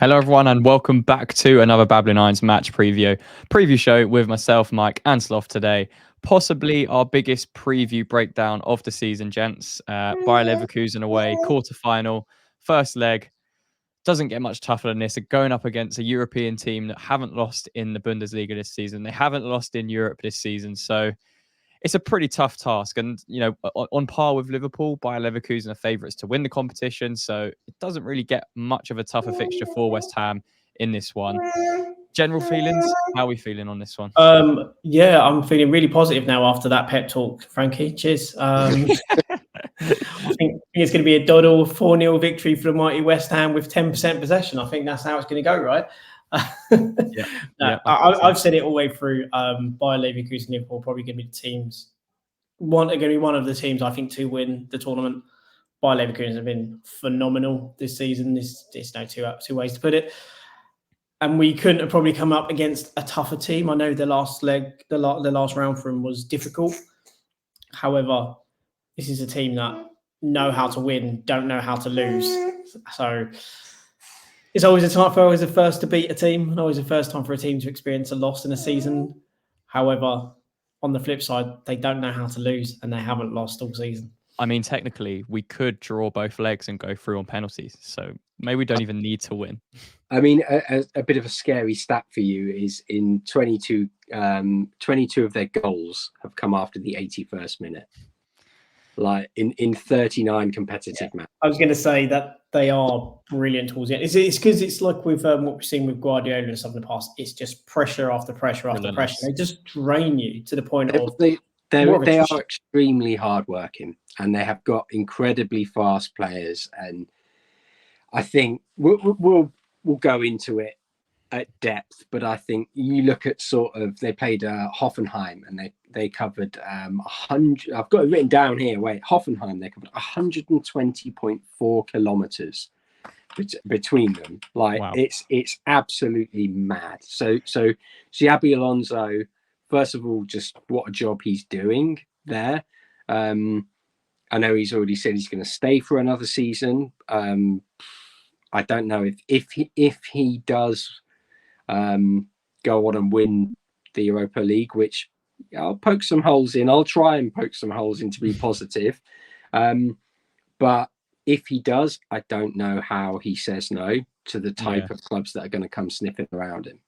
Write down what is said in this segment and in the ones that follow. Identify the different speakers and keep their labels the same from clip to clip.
Speaker 1: Hello, everyone, and welcome back to another Babbling Irons match preview show with myself, Mike, and Sloth today. Possibly our biggest preview breakdown of the season, gents. Bayer Leverkusen away, quarter-final, first leg. Doesn't get much tougher than this. They're going up against a European team that haven't lost in the Bundesliga this season. They haven't lost in Europe this season, so it's a pretty tough task. And, on par with Liverpool, Bayer Leverkusen are favourites to win the competition. So it doesn't really get much of a tougher fixture for West Ham in this one. General feelings? How are we feeling on this one?
Speaker 2: Yeah, I'm feeling really positive now after that pep talk, Frankie. Cheers. I think it's going to be a Doddle 4-0 victory for the mighty West Ham with 10% possession. I think that's how it's going to go, right? I've said it all the way through. Bayer Leverkusen, Liverpool probably going to be the teams. Are going to be one of the teams I think to win the tournament. Bayer Leverkusen have been phenomenal this season. There's no two ways to put it. And we couldn't have probably come up against a tougher team. I know the last round for them was difficult. However, this is a team that know how to win, don't know how to lose. So it's always a time for always the first to beat a team, and always the first time for a team to experience a loss in a season. However, on the flip side, they don't know how to lose, and they haven't lost all season.
Speaker 1: I mean, technically, we could draw both legs and go through on penalties. So maybe we don't even need to win.
Speaker 3: I mean, a bit of a scary stat for you is in 22 of their goals have come after the 81st minute. Like in 39 competitive matches.
Speaker 2: I was going to say that they are brilliant towards it. It's because it's like with what we've seen with Guardiola and stuff in the past. It's just pressure after pressure after pressure. They just drain you to the point of...
Speaker 3: They are extremely hardworking, and they have got incredibly fast players. And I think we'll go into it at depth, but I think you look at they played Hoffenheim, and they covered 100. I've got it written down here. Wait, Hoffenheim, they covered 120.4 kilometers between them. Like, wow. It's absolutely mad. So Xabi Alonso, first of all, just what a job he's doing there. I know he's already said he's going to stay for another season. I don't know if he does go on and win the Europa League, which I'll poke some holes in. I'll try and poke some holes in to be positive. But if he does, I don't know how he says no to the type of clubs that are going to come sniffing around him.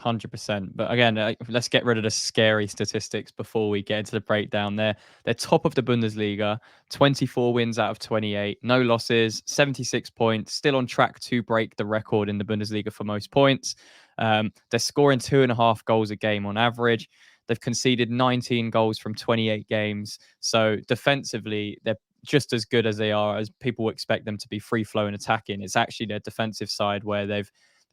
Speaker 1: 100%. But again, let's get rid of the scary statistics before we get into the breakdown. They're top of the Bundesliga, 24 wins out of 28, no losses, 76 points, still on track to break the record in the Bundesliga for most points. They're scoring 2.5 goals a game on average. They've conceded 19 goals from 28 games. So defensively, they're just as good as they are as people expect them to be free-flowing attacking. It's actually their defensive side where they've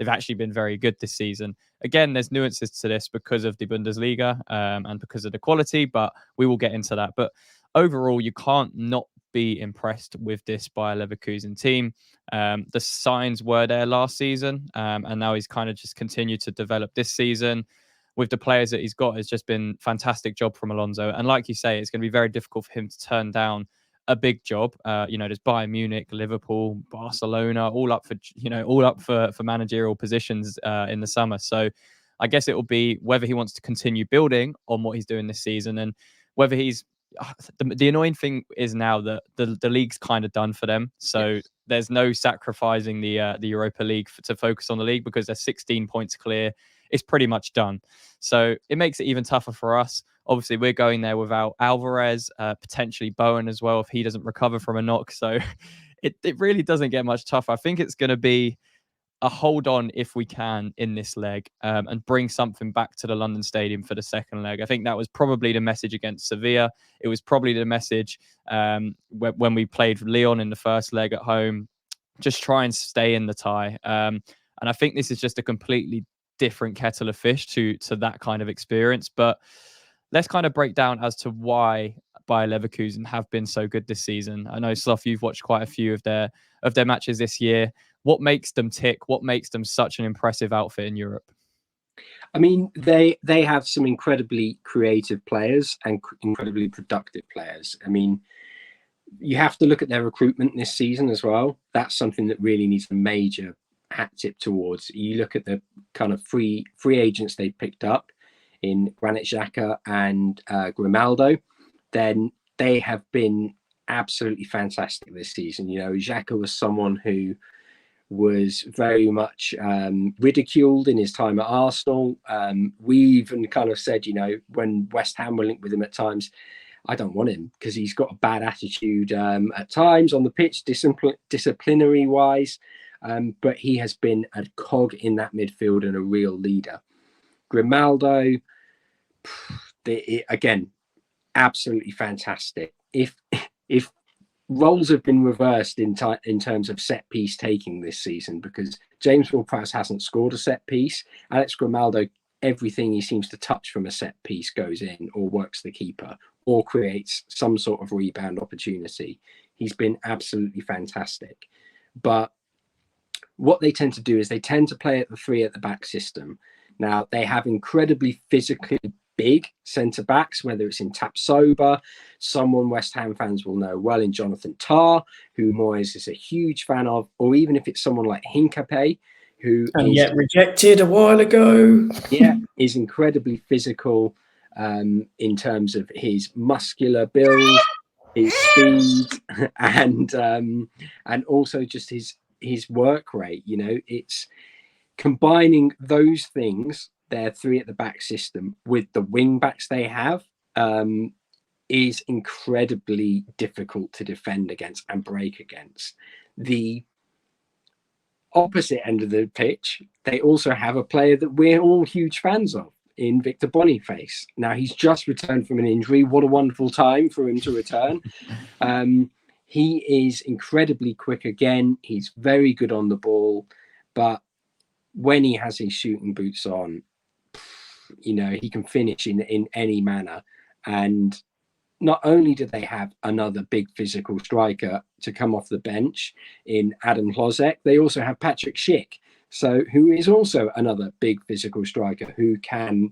Speaker 1: actually been very good this season. Again, there's nuances to this because of the Bundesliga and because of the quality, but we will get into that. But overall, you can't not be impressed with this Bayer Leverkusen team. The signs were there last season, and now he's kind of just continued to develop this season. With the players that he's got, it's just been fantastic job from Alonso. And like you say, it's going to be very difficult for him to turn down a big job. There's Bayern Munich, Liverpool, Barcelona, all up for managerial positions in the summer. So I guess it will be whether he wants to continue building on what he's doing this season, and whether he's the annoying thing is now that the league's kind of done for them. So there's no sacrificing the Europa League to focus on the league because they're 16 points clear. It's pretty much done. So it makes it even tougher for us. Obviously, we're going there without Alvarez, potentially Bowen as well if he doesn't recover from a knock. So it really doesn't get much tougher. I think it's going to be a hold on if we can in this leg and bring something back to the London Stadium for the second leg. I think that was probably the message against Sevilla. It was probably the message when we played Lyon in the first leg at home. Just try and stay in the tie. And I think this is just a completely different kettle of fish to that kind of experience. But let's kind of break down as to why Bayer Leverkusen have been so good this season. I know, Slough, you've watched quite a few of their matches this year. What makes them tick? What makes them such an impressive outfit in Europe?
Speaker 3: I mean, they have some incredibly creative players and incredibly productive players. I mean, you have to look at their recruitment this season as well. That's something that really needs a major hat tip towards. You look at the kind of free agents they picked up in Granit Xhaka and Grimaldo, then they have been absolutely fantastic this season. You know, Xhaka was someone who was very much ridiculed in his time at Arsenal. We even kind of said, you know, when West Ham were linked with him at times, I don't want him because he's got a bad attitude at times on the pitch, disciplinary wise. But he has been a cog in that midfield and a real leader. Grimaldo, again, absolutely fantastic. If roles have been reversed in terms of set piece taking this season, because James Ward-Prowse hasn't scored a set piece. Alex Grimaldo, everything he seems to touch from a set piece goes in or works the keeper or creates some sort of rebound opportunity. He's been absolutely fantastic. But what they tend to do is they tend to play at the 3 at the back system. Now, they have incredibly physically big centre backs, whether it's in Tapsoba, someone West Ham fans will know well in Jonathan Tah, who Moyes is a huge fan of, or even if it's someone like Hincapié, who
Speaker 2: yet rejected a while ago.
Speaker 3: Yeah, is incredibly physical in terms of his muscular build, his speed, and also just his work rate. You know, it's combining those things, their 3 at the back system, with the wing backs they have, is incredibly difficult to defend against and break against. The opposite end of the pitch, they also have a player that we're all huge fans of in Victor Boniface. Now, he's just returned from an injury. What a wonderful time for him to return. He is incredibly quick again. He's very good on the ball, but when he has his shooting boots on, you know, he can finish in any manner. And not only do they have another big physical striker to come off the bench in Adam Hlozek, they also have Patrick Schick, who is also another big physical striker who can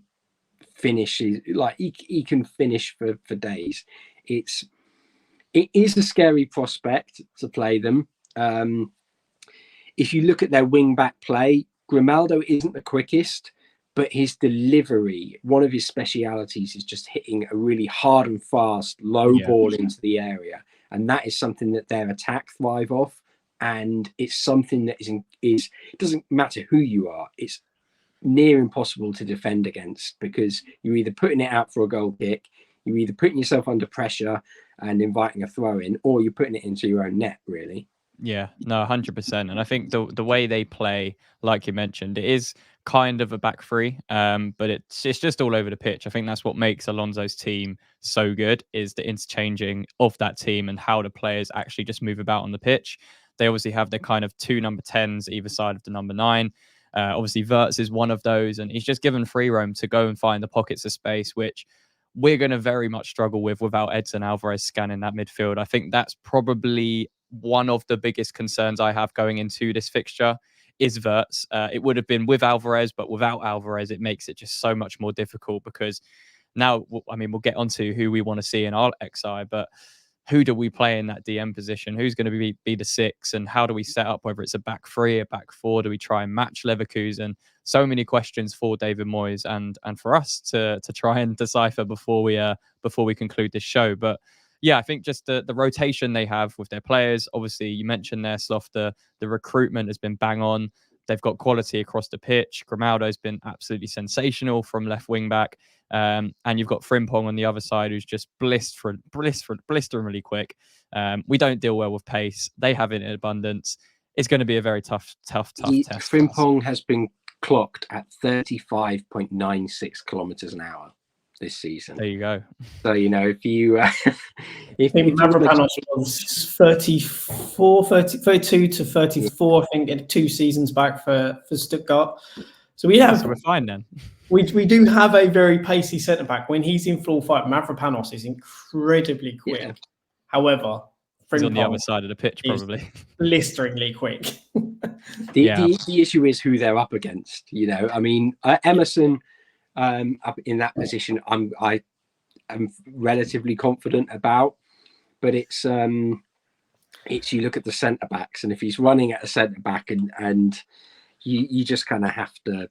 Speaker 3: finish. Like he can finish for days. It is a scary prospect to play them. If you look at their wing back play, Grimaldo isn't the quickest, but his delivery, one of his specialities is just hitting a really hard and fast low ball into the area. And that is something that their attack thrive off. And it's something that it doesn't matter who you are. It's near impossible to defend against, because you're either putting it out for a goal kick, you're either putting yourself under pressure and inviting a throw in, or you're putting it into your own net, really.
Speaker 1: Yeah, no, 100%. And I think the way they play, like you mentioned, it is kind of a back 3, but it's just all over the pitch. I think that's what makes Alonso's team so good, is the interchanging of that team and how the players actually just move about on the pitch. They obviously have their kind of 2 number 10s either side of the number 9. Obviously, Wirtz is one of those, and he's just given free roam to go and find the pockets of space, which we're going to very much struggle with without Edson Alvarez scanning that midfield. I think that's probably one of the biggest concerns I have going into this fixture is Wirtz. It would have been with Alvarez, but without Alvarez, it makes it just so much more difficult, because now, I mean, we'll get onto who we want to see in our XI, but who do we play in that DM position? Who's going to be the 6, and how do we set up, whether it's a back 3, a back 4? Do we try and match Leverkusen? So many questions for David Moyes and for us to try and decipher before we conclude this show. But yeah, I think just the rotation they have with their players. Obviously, you mentioned there, Sloth, the recruitment has been bang on. They've got quality across the pitch. Grimaldo's been absolutely sensational from left wing back. And you've got Frimpong on the other side, who's just blisteringly quick. We don't deal well with pace. They have it in abundance. It's going to be a very tough test.
Speaker 3: Frimpong has been clocked at 35.96 kilometers an hour this season.
Speaker 1: There you go.
Speaker 3: So, you know, if you
Speaker 2: if Mavropanos was 32 to 34, I think, in 2 seasons back for Stuttgart. So we're
Speaker 1: fine then.
Speaker 2: We do have a very pacey centre back. When he's in full fight, Mavropanos is incredibly quick. Yeah. However,
Speaker 1: he's on the other side of the pitch, probably
Speaker 2: blisteringly quick.
Speaker 3: The issue is who they're up against. You know, I mean, Emerson up in that position, I am relatively confident about, but it's it's you look at the centre backs, and if he's running at a centre back, and you just kind of have to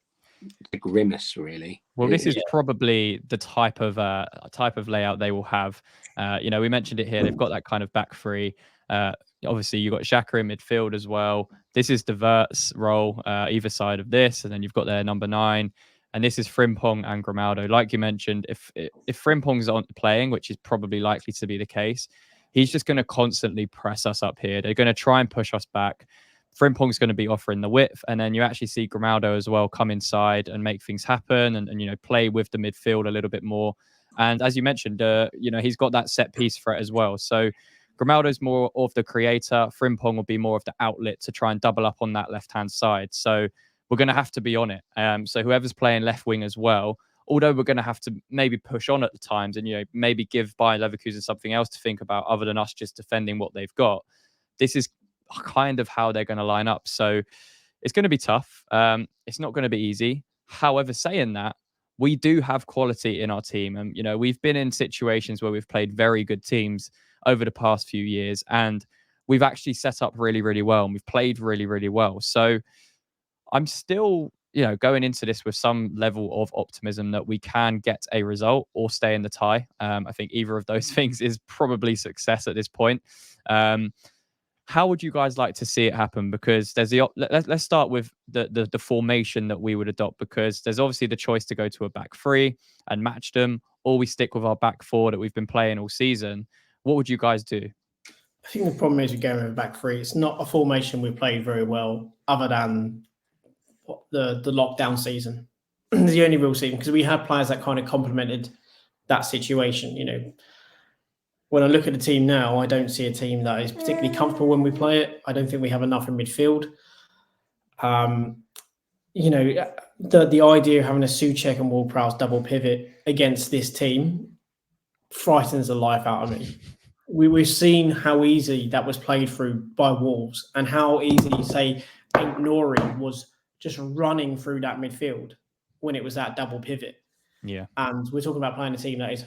Speaker 3: grimace, really.
Speaker 1: Well, this is probably the type of layout they will have. We mentioned it here. They've got that kind of back three. Obviously, you've got Xhaka in midfield as well. This is the Vert's role, either side of this, and then you've got their number 9, and this is Frimpong and Grimaldo. Like you mentioned, if Frimpong's on playing, which is probably likely to be the case, he's just going to constantly press us up here. They're going to try and push us back. Frimpong's going to be offering the width, and then you actually see Grimaldo as well come inside and make things happen, and play with the midfield a little bit more. And as you mentioned, he's got that set piece threat as well. So Grimaldo's more of the creator. Frimpong will be more of the outlet to try and double up on that left-hand side. So we're going to have to be on it. So whoever's playing left wing as well, although we're going to have to maybe push on at the times and maybe give Bayer Leverkusen something else to think about other than us just defending what they've got. This is kind of how they're going to line up. So it's going to be tough. It's not going to be easy. However, saying that, we do have quality in our team. And, we've been in situations where we've played very good teams over the past few years, and we've actually set up really, really well, and we've played really, really well. So I'm still, going into this with some level of optimism that we can get a result or stay in the tie. I think either of those things is probably success at this point. How would you guys like to see it happen? Because there's let's start with the formation that we would adopt, because there's obviously the choice to go to a back three and match them, or we stick with our back four that we've been playing all season. What would you guys do?
Speaker 2: I think the problem is we're going with a back three. It's not a formation we played very well, other than the lockdown season. It's the only real season, because we had players that kind of complemented that situation. When I look at the team now, I don't see a team that is particularly comfortable when we play it. I don't think we have enough in midfield. The idea of having a Souček and Ward-Prowse double pivot against this team frightens the life out of me. We've seen how easy that was played through by Wolves, and how easy, say, Nouri was just running through that midfield when it was that double pivot.
Speaker 1: Yeah.
Speaker 2: And we're talking about playing a team that is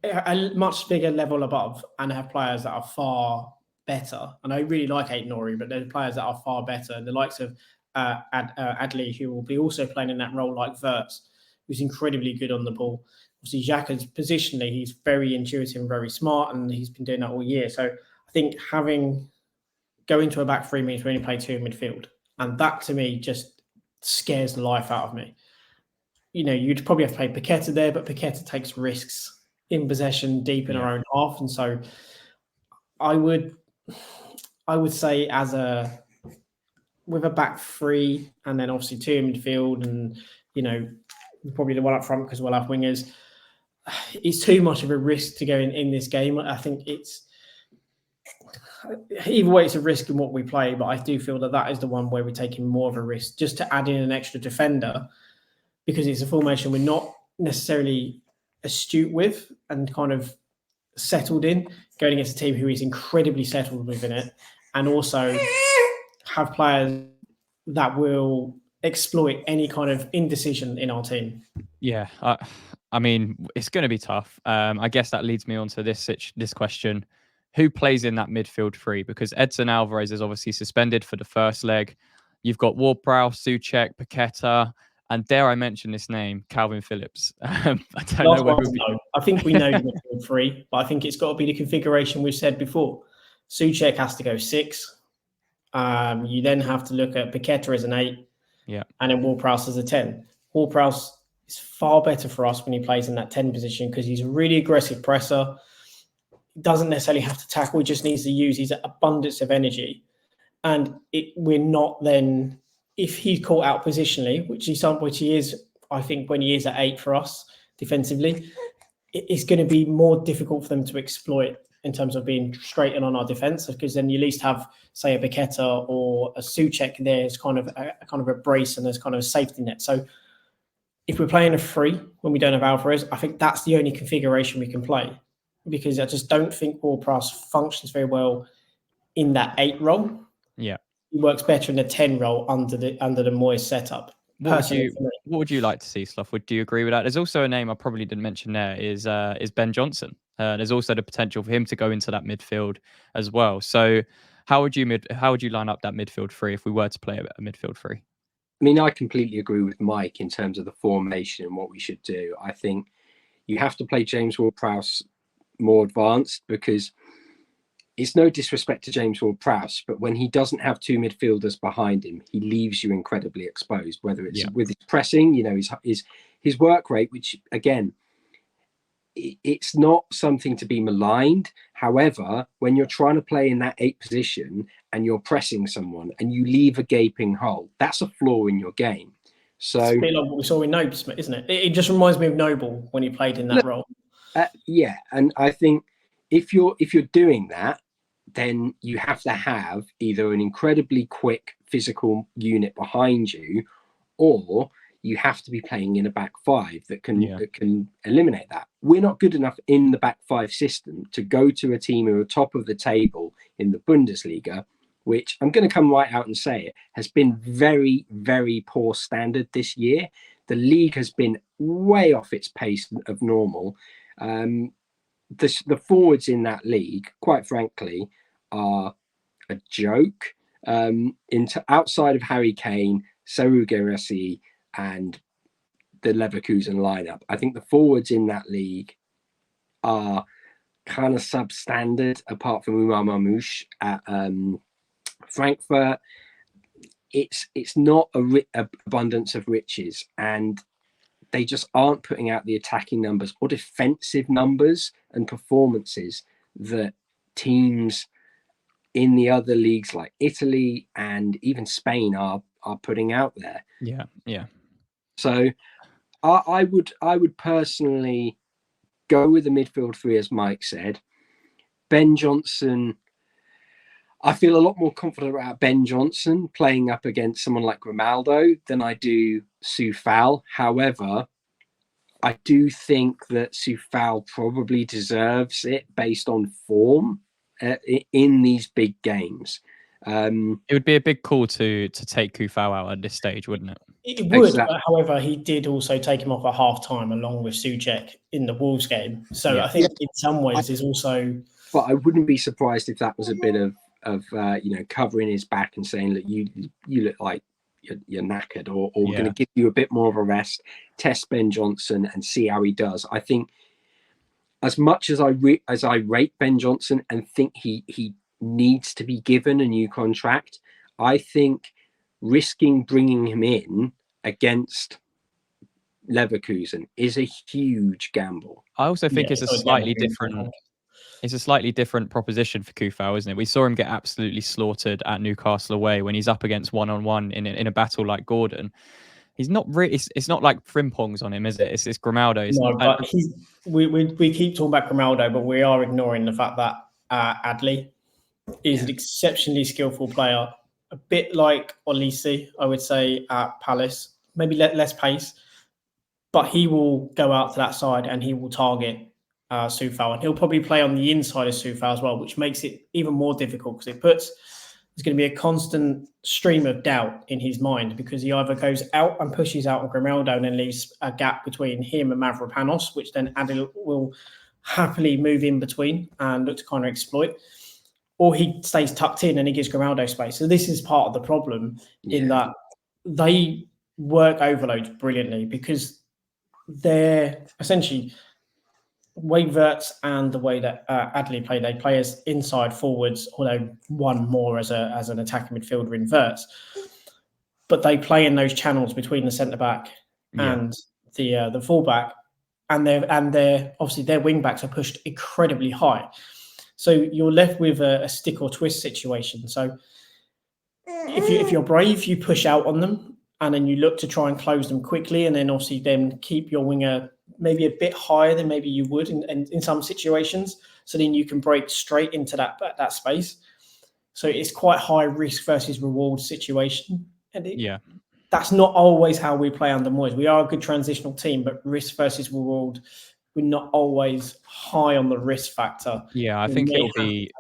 Speaker 2: a much bigger level above and have players that are far better. And I really like Nouri, but there's players that are far better. The likes of Adli, who will be also playing in that role, like Verts, who's incredibly good on the ball. Obviously, Xhaka's positionally, he's very intuitive and very smart, and he's been doing that all year. So I think going to a back three means we only play 2 in midfield. And that, to me, just scares the life out of me. You'd probably have to play Paqueta there, but Paqueta takes risks in possession deep in our own half. And so I would say with a back three, and then obviously 2 in midfield, and, probably the one up front, because we'll have wingers. It's too much of a risk to go in this game. I think either way, it's a risk in what we play, but I do feel that is the one where we're taking more of a risk, just to add in an extra defender, because it's a formation we're not necessarily astute with and kind of settled in, going against a team who is incredibly settled within it, and also have players that will exploit any kind of indecision in our team.
Speaker 1: Yeah, I mean, it's going to be tough. I guess that leads me on to this question. Who plays in that midfield three? Because Edson Alvarez is obviously suspended for the first leg. You've got Ward-Prowse, Souček, Paqueta, and dare I mention this name, Calvin Phillips. I don't know.
Speaker 2: I think we know midfield three, but I think it's got to be the configuration we've said before. Souček has to go 6. You then have to look at Paqueta as an 8.
Speaker 1: Yeah.
Speaker 2: And then Ward-Prowse as a 10. Ward-Prowse is far better for us when he plays in that 10 position, because he's a really aggressive presser. He doesn't necessarily have to tackle, he just needs to use his abundance of energy. And we're not then, if he's caught out positionally, which he is, I think, when he is at 8 for us defensively, it's going to be more difficult for them to exploit in terms of being straight in on our defence, because then you at least have, say, a Paqueta or a Souček there as kind of a brace and there's kind of a safety net. So if we're playing a 3 when we don't have Alvarez, I think that's the only configuration we can play, because I just don't think Ward-Prowse functions very well in that 8 role.
Speaker 1: Yeah.
Speaker 2: He works better in the 10 role under the Moyes setup.
Speaker 1: What would you like to see, Slough? Do you agree with that? There's also a name I probably didn't mention there is Ben Johnson. There's also the potential for him to go into that midfield as well. So how would you line up that midfield three if we were to play a midfield three?
Speaker 3: I mean, I completely agree with Mike in terms of the formation and what we should do. I think you have to play James Ward-Prowse more advanced, because it's no disrespect to James Ward-Prowse, but when he doesn't have two midfielders behind him, he leaves you incredibly exposed, whether it's with his pressing, his work rate, which again, it's not something to be maligned. However, when you're trying to play in that 8 position and you're pressing someone and you leave a gaping hole, that's a flaw in your game. So
Speaker 2: it's a bit like what we saw in Noble, isn't it? It just reminds me of Noble when he played in that role.
Speaker 3: Yeah, and I think if you're doing that, then you have to have either an incredibly quick physical unit behind you, or you have to be playing in a back 5 that can eliminate that. We're not good enough in the back 5 system to go to a team who are top of the table in the Bundesliga, which I'm going to come right out and say it, has been very, very poor standard this year. The league has been way off its pace of normal. The forwards in that league, quite frankly, are a joke. Outside of Harry Kane, Seru Guirassy, and the Leverkusen lineup, I think the forwards in that league are kind of substandard, apart from Umar Marmoush at Frankfurt. It's not a abundance of riches, and they just aren't putting out the attacking numbers or defensive numbers and performances that teams in the other leagues like Italy and even Spain are putting out there.
Speaker 1: Yeah.
Speaker 3: So I would personally go with the midfield 3, as Mike said. Ben Johnson, I feel a lot more confident about Ben Johnson playing up against someone like Grimaldo than I do Soufal. However, I do think that Soufal probably deserves it based on form in these big games.
Speaker 1: It would be a big call to take Kufau out at this stage, wouldn't it?
Speaker 2: It would, exactly. However, he did also take him off at half-time along with Souček in the Wolves game. So I think in some ways there's also...
Speaker 3: But I wouldn't be surprised if that was a bit of covering his back and saying, look, you look like you're knackered, or we're going to give you a bit more of a rest, test Ben Johnson and see how he does. I think as much as I rate Ben Johnson and think he needs to be given a new contract, I think risking bringing him in against Leverkusen is a huge gamble.
Speaker 1: I also think it's a slightly different... It's a slightly different proposition for Kufau, isn't it? We saw him get absolutely slaughtered at Newcastle away when he's up against one-on-one in a battle like Gordon. He's not really... It's not like Frimpongs on him, is it? It's Grimaldo.
Speaker 2: But we keep talking about Grimaldo, but we are ignoring the fact that Adli is an exceptionally skillful player. A bit like Olise, I would say, at Palace. Maybe less pace, but he will go out to that side and he will target Soufal, and he'll probably play on the inside of Soufal as well, which makes it even more difficult because there's going to be a constant stream of doubt in his mind, because he either goes out and pushes out on Grimaldo and then leaves a gap between him and Mavropanos, which then Adil will happily move in between and look to kind of exploit, or he stays tucked in and he gives Grimaldo space. So this is part of the problem in that they work overloads brilliantly, because they're essentially... way Wirtz and the way that Adli play, they play as inside forwards, although one more as an attacking midfielder in Wirtz. But they play in those channels between the centre back and the fullback, and they're obviously their wing backs are pushed incredibly high. So you're left with a stick or twist situation. So if you're brave, you push out on them, and then you look to try and close them quickly, and then obviously then keep your winger maybe a bit higher than maybe you would in some situations. So then you can break straight into that space. So it's quite high risk versus reward situation. And that's not always how we play under Moyes. We are a good transitional team, but risk versus reward, we're not always high on the risk factor.
Speaker 1: Yeah, I think it'll be...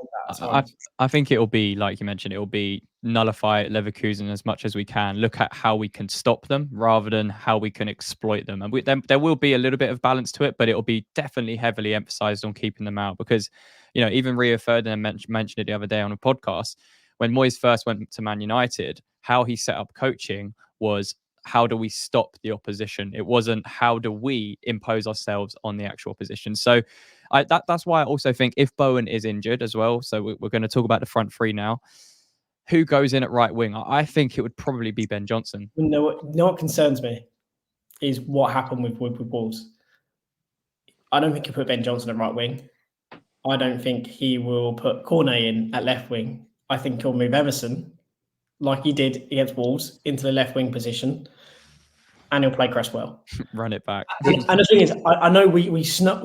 Speaker 1: I think it'll be, like you mentioned, it'll be nullify Leverkusen as much as we can, look at how we can stop them rather than how we can exploit them. And there will be a little bit of balance to it, but it'll be definitely heavily emphasized on keeping them out because, even Rio Ferdinand mentioned it the other day on a podcast. When Moyes first went to Man United, how he set up coaching was, how do we stop the opposition? It wasn't, how do we impose ourselves on the actual opposition? So that's why I also think if Bowen is injured as well, so we're going to talk about the front three now, who goes in at right wing? I think it would probably be Ben Johnson.
Speaker 2: You know what concerns me is what happened with Wolves. I don't think he'll put Ben Johnson at right wing. I don't think he will put Cornet in at left wing. I think he'll move Emerson, like he did against Wolves, into the left wing position, and he'll play Cresswell.
Speaker 1: Run it back.
Speaker 2: And the thing is, I know we snuff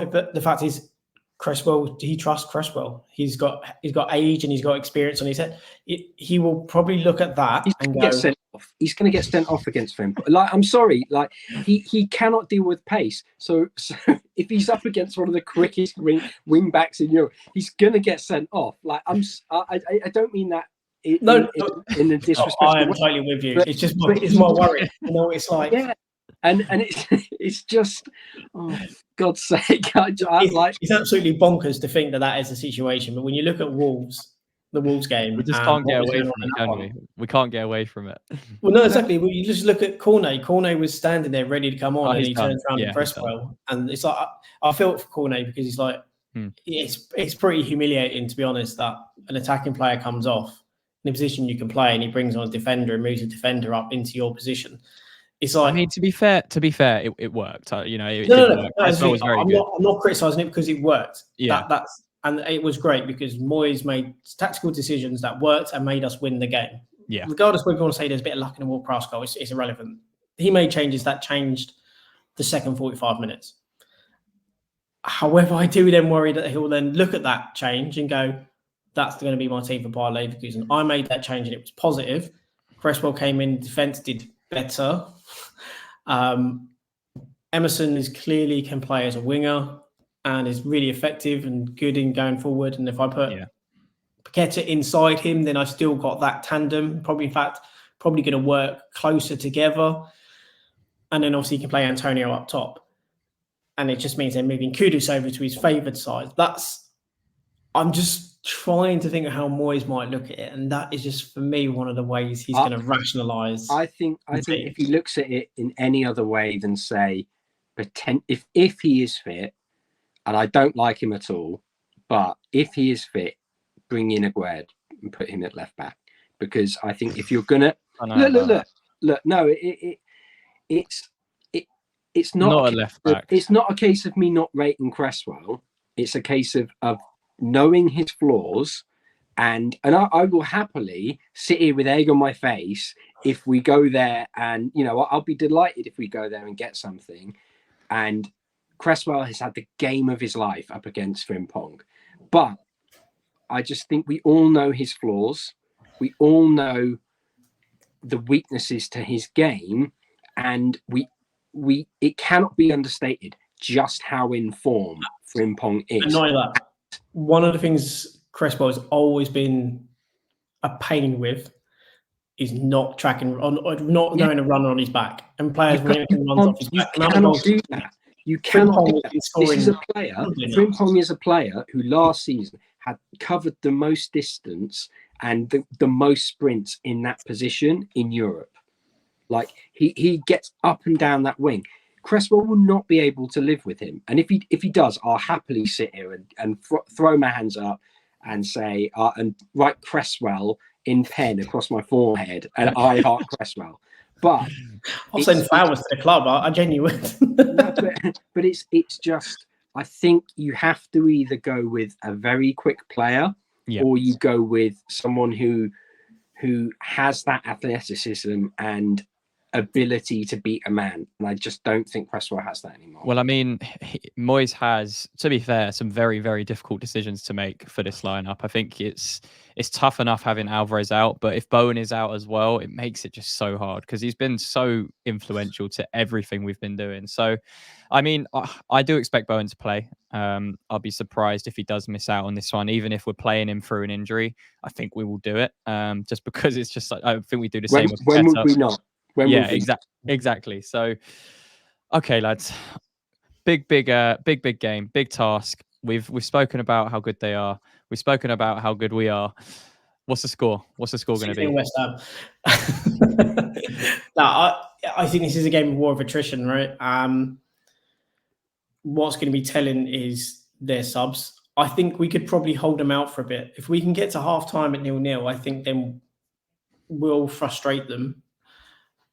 Speaker 2: it, but the fact is, Cresswell, he trusts Cresswell. He's got age and he's got experience on his head. He will probably look at that and go,
Speaker 3: sent off. He's going to get sent off against him. Like, I'm sorry, like he cannot deal with pace. So if he's up against one of the quickest wing backs in Europe, he's going to get sent off. Like, I don't mean that in a disrespectful
Speaker 2: I am
Speaker 3: way.
Speaker 2: totally with you. It's just it's my worry. It's like,
Speaker 3: yeah. And it's just, oh, God's sake.
Speaker 2: It's absolutely bonkers to think that is the situation. But when you look at Wolves, the Wolves game,
Speaker 1: we just can't get away from it, can we? We can't get away from it.
Speaker 2: Well, no, exactly. Well, you just look at Cornet. Cornet was standing there ready to come on, and he turns around and Cresswell. And it's like, I feel for Cornet because he's like, it's pretty humiliating, to be honest, that an attacking player comes off in a position you can play and he brings on a defender and moves a defender up into your position. It's like,
Speaker 1: I mean, to be fair, it worked.
Speaker 2: No,
Speaker 1: I'm
Speaker 2: not criticising it because it worked.
Speaker 1: Yeah,
Speaker 2: and it was great because Moyes made tactical decisions that worked and made us win the game.
Speaker 1: Yeah,
Speaker 2: regardless whether you want to say there's a bit of luck in a Ward-Prowse goal, it's irrelevant. He made changes that changed the second 45 minutes. However, I do then worry that he'll then look at that change and go, that's going to be my team for Bayer Leverkusen. I made that change and it was positive. Cresswell came in, defence did better. Emerson clearly can play as a winger and is really effective and good in going forward. And if I put Paqueta inside him, then I've still got that tandem. Probably going to work closer together. And then obviously you can play Antonio up top. And it just means they're moving Kudus over to his favoured side. I'm just trying to think of how Moyes might look at it, and that is just for me one of the ways he's going to rationalise.
Speaker 3: I think if he looks at it in any other way than say, if he is fit, and I don't like him at all, but if he is fit, bring in Aguerd and put him at left back, because I think if you're gonna look, no, it's not
Speaker 1: a left back.
Speaker 3: It's not a case of me not rating Cresswell. It's a case of knowing his flaws, and I will happily sit here with egg on my face if we go there, and I'll be delighted if we go there and get something. And Cresswell has had the game of his life up against Frimpong, but I just think we all know his flaws. We all know the weaknesses to his game, and it cannot be understated just how in form Frimpong is.
Speaker 2: I know that. One of the things Cresswell has always been a pain with is not tracking on, not knowing a runner on his back, and players when it runs off his back.
Speaker 3: You cannot do that. You cannot do that. This is a player. Frimpong is a player who last season had covered the most distance and the most sprints in that position in Europe. Like he gets up and down that wing. Cresswell will not be able to live with him, and if he does, I'll happily sit here and throw my hands up and say and write Cresswell in pen across my forehead, and I heart Cresswell. But
Speaker 2: I'll send flowers to the club. I genuinely.
Speaker 3: But it's just, I think you have to either go with a very quick player, or you go with someone who has that athleticism and ability to beat a man, and I just don't think Cresswell has that anymore.
Speaker 1: Well, I mean, Moyes has, to be fair, some very, very difficult decisions to make for this lineup. I think it's tough enough having Alvarez out, but if Bowen is out as well, it makes it just so hard because he's been so influential to everything we've been doing. So, I mean, I do expect Bowen to play. I'll be surprised if he does miss out on this one, even if we're playing him through an injury. I think we will do it, just because it's just like I think we do the same with
Speaker 3: When would
Speaker 1: Paqueta.
Speaker 3: we not?
Speaker 1: Yeah, exactly. So, okay, lads, big game, big task. We've spoken about how good they are. We've spoken about how good we are. What's the score? What's the score going to be?
Speaker 2: West Ham. No, I think this is a game of war of attrition, right? What's going to be telling is their subs. I think we could probably hold them out for a bit. If we can get to half time at 0-0, I think then we'll frustrate them.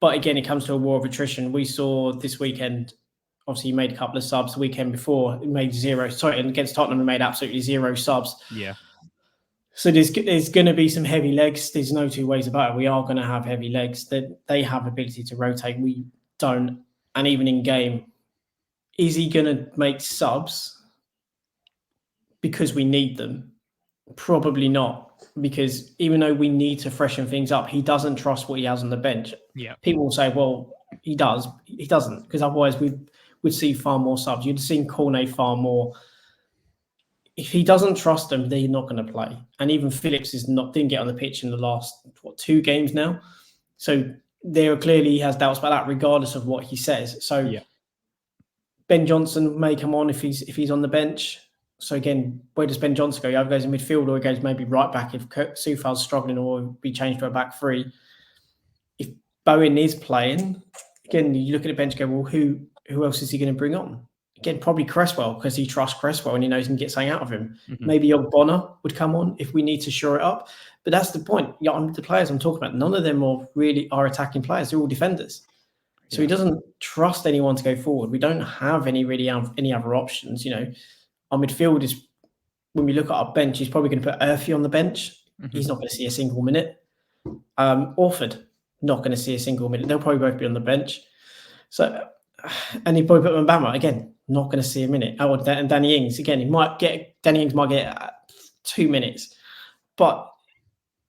Speaker 2: But again, it comes to a war of attrition. We saw this weekend, obviously, he made a couple of subs. The weekend before, he made 0. Sorry, and against Tottenham, he made absolutely 0 subs.
Speaker 1: Yeah.
Speaker 2: So there's going to be some heavy legs. There's no two ways about it. We are going to have heavy legs. That they have ability to rotate. We don't. And even in game, is he going to make subs because we need them? Probably not. Because even though we need to freshen things up, he doesn't trust what he has on the bench.
Speaker 1: Yeah.
Speaker 2: People will say, well, he does. He doesn't, because otherwise we'd see far more subs. You'd have seen Cornet far more. If he doesn't trust them, they're not going to play. And even Phillips didn't get on the pitch in the last 2 games now. So there clearly he has doubts about that, regardless of what he says. So
Speaker 1: Yeah.
Speaker 2: Ben Johnson may come on if he's on the bench. So again, where does Ben Johnson go? He either goes in midfield or he goes maybe right back if Soufal's struggling, or be changed to a back 3. If Bowen is playing, again, you look at the bench and go, well, who else is he going to bring on? Again, probably Cresswell, because he trusts Cresswell and he knows he can get something out of him.
Speaker 1: Mm-hmm.
Speaker 2: Maybe Ogbonna would come on if we need to shore it up. But that's the point. The players I'm talking about, none of them are attacking players. They're all defenders. So he doesn't trust anyone to go forward. We don't have any other options. Our midfield is, when we look at our bench, he's probably going to put Urfi on the bench. Mm-hmm. He's not going to see a single minute. Orford, not going to see a single minute. They'll probably both be on the bench. So, and he probably put Mbama again, not going to see a minute. And Danny Ings again. Danny Ings might get 2 minutes, but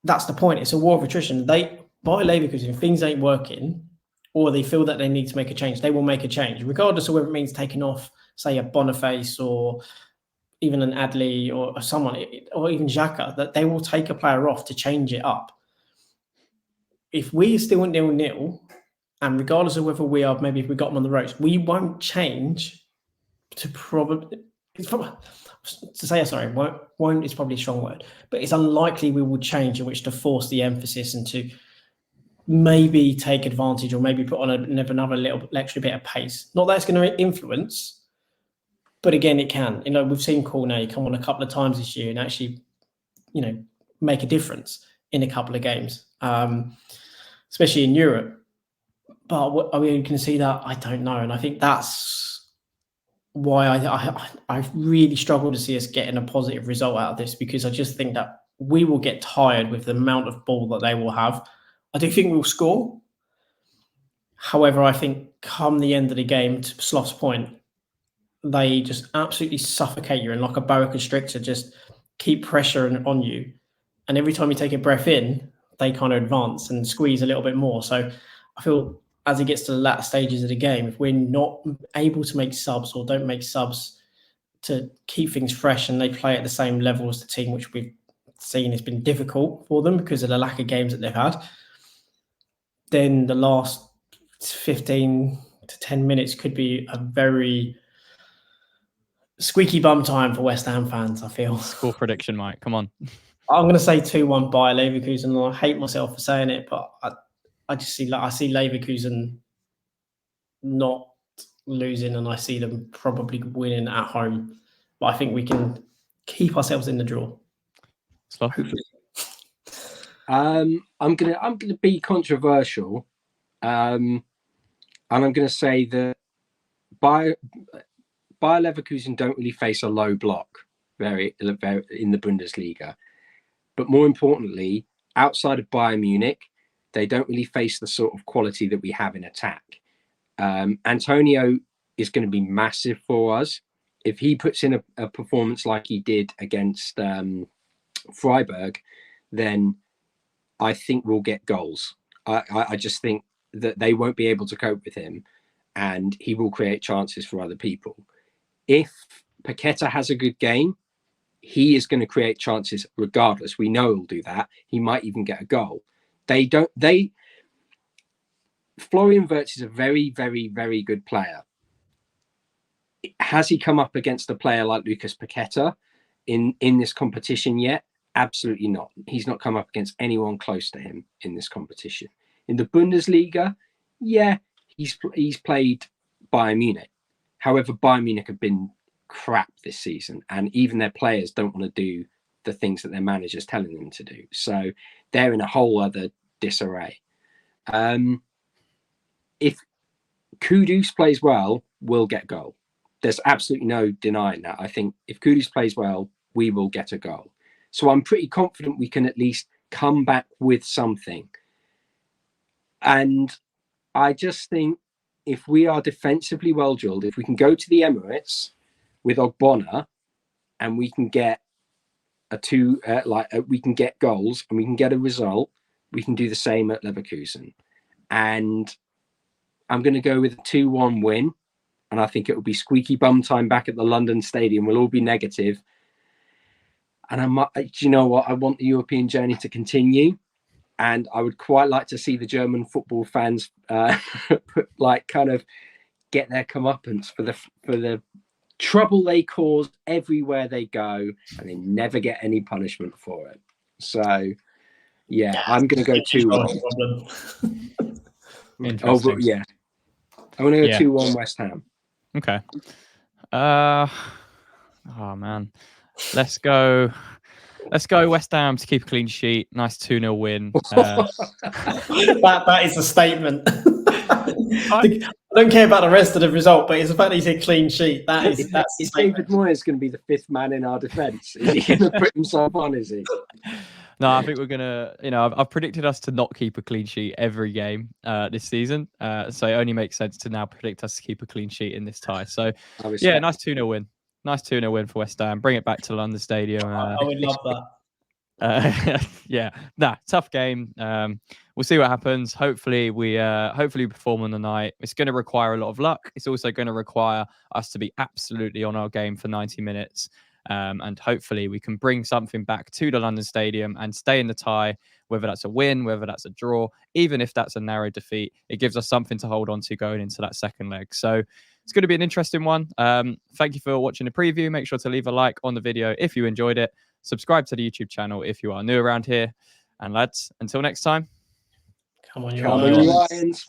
Speaker 2: that's the point. It's a war of attrition. By Leverkusen, if things ain't working, or they feel that they need to make a change, they will make a change, regardless of whether it means taking off, say, a Boniface or even an Adley or someone, or even Xhaka, that they will take a player off to change it up. If we are still at 0-0, and regardless of whether we are, maybe if we got them on the ropes, we won't change to probably, won't is probably a strong word, but it's unlikely we will change in which to force the emphasis and to maybe take advantage or maybe put on another little extra bit of pace. Not that it's going to influence, but again, it can. We've seen Cornet come on a couple of times this year and actually, make a difference in a couple of games, especially in Europe. But are we going to see that? I don't know. And I think that's why I really struggle to see us getting a positive result out of this, because I just think that we will get tired with the amount of ball that they will have. I do think we'll score. However, I think come the end of the game, to Sloth's point, they just absolutely suffocate you and like a boa constrictor, just keep pressure on you. And every time you take a breath in, they kind of advance and squeeze a little bit more. So I feel as it gets to the latter stages of the game, if we're not able to make subs or don't make subs to keep things fresh and they play at the same level as the team, which we've seen has been difficult for them because of the lack of games that they've had, then the last 15 to 10 minutes could be a very squeaky bum time for West Ham fans, I feel.
Speaker 1: Score prediction, Mike. Come on.
Speaker 2: I'm going to say 2-1 by Leverkusen, and I hate myself for saying it, but I see Leverkusen not losing, and I see them probably winning at home. But I think we can keep ourselves in the draw.
Speaker 1: Sloth?
Speaker 2: Hopefully.
Speaker 3: I'm gonna be controversial, and I'm gonna say that Bayer Leverkusen don't really face a low block very in the Bundesliga, but more importantly, outside of Bayern Munich, They don't really face the sort of quality that we have in attack. Antonio is going to be massive for us. If he puts in a performance like he did against Freiburg, then I think we'll get goals. I just think that they won't be able to cope with him, and he will create chances for other people. If Paqueta has a good game, he is going to create chances regardless. We know he'll do that. He might even get a goal. Florian Wirtz is a very, very, very good player. Has he come up against a player like Lucas Paqueta in this competition yet? Absolutely not. He's not come up against anyone close to him in this competition. In the Bundesliga, yeah, he's played Bayern Munich. However, Bayern Munich have been crap this season, and even their players don't want to do the things that their manager's telling them to do. So they're in a whole other disarray. If Kudus plays well, we'll get goal. There's absolutely no denying that. I think if Kudus plays well, we will get a goal. So I'm pretty confident we can at least come back with something. And I just think if we are defensively well drilled, if we can go to the Emirates with Ogbonna and we can get we can get goals and we can get a result, we can do the same at Leverkusen. And I'm going to go with a 2-1 win. And I think it will be squeaky bum time back at the London Stadium. We'll all be negative. And do you know what? I want the European journey to continue. And I would quite like to see the German football fans kind of get their comeuppance for the trouble they caused everywhere they go, and they never get any punishment for it. So, yeah, I'm going to go 2-1.
Speaker 1: Interesting.
Speaker 3: Yeah. I'm going to go 2-1 West Ham.
Speaker 1: Okay. Oh man. Let's go West Ham to keep a clean sheet. Nice 2-0 win.
Speaker 2: That is a statement. I don't care about the rest of the result, but it's the fact that he's a clean sheet. That's
Speaker 3: David Moyes going to be the fifth man in our defence? Is he going to put himself on? Is he?
Speaker 1: No, I think we're gonna. I've predicted us to not keep a clean sheet every game this season. So it only makes sense to now predict us to keep a clean sheet in this tie. So yeah, nice 2-0 win. Nice 2-0 win for West Ham. Bring it back to London Stadium.
Speaker 2: I would love that.
Speaker 1: Tough game. We'll see what happens. Hopefully we perform on the night. It's going to require a lot of luck. It's also going to require us to be absolutely on our game for 90 minutes. And hopefully we can bring something back to the London Stadium and stay in the tie, whether that's a win, whether that's a draw, even if that's a narrow defeat. It gives us something to hold on to going into that second leg. So it's going to be an interesting one. Thank you for watching the preview. Make sure to leave a like on the video if you enjoyed it. Subscribe to the YouTube channel if you are new around here. And lads, until next time.
Speaker 2: Come on, you
Speaker 3: Lions.